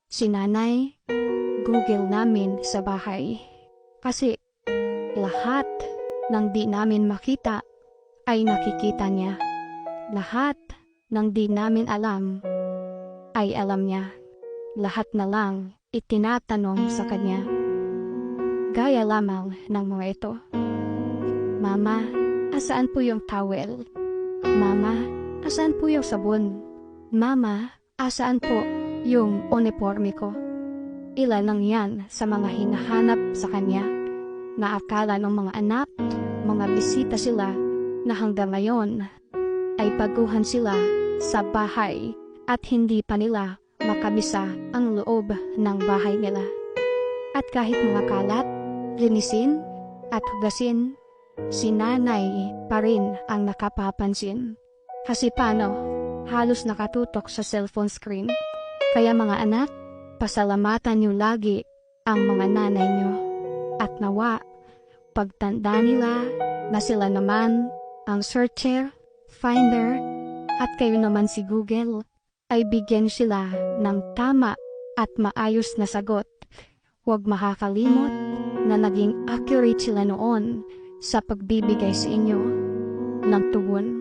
si nanay, Google namin sa bahay. Kasi lahat ng di namin makita ay nakikita niya. Lahat ng di namin alam ay alam niya. Lahat na lang itinatanong sa kanya. Gaya lamang ng mga ito. Mama, asaan po yung towel? Mama, asaan po yung sabon? Mama, asaan po yung uniforme ko? Ilan lang yan sa mga hinahanap sa kanya na akala ng mga anak, mga bisita sila na hanggang ngayon ay baguhan sila sa bahay at hindi pa nila makabisa ang loob ng bahay nila. At kahit mga kalat, linisin at hugasin, si nanay pa rin ang nakapapansin. Kasi paano, halos nakatutok sa cellphone screen. Kaya mga anak, pasalamatan niyo lagi ang mga nanay niyo. At nawa, pagtanda nila na sila naman ang searcher, finder, at kayo naman si Google, ay bigyan sila ng tama at maayos na sagot. Huwag makakalimot na naging accurate sila noon sa pagbibigay sa inyo ng tugon.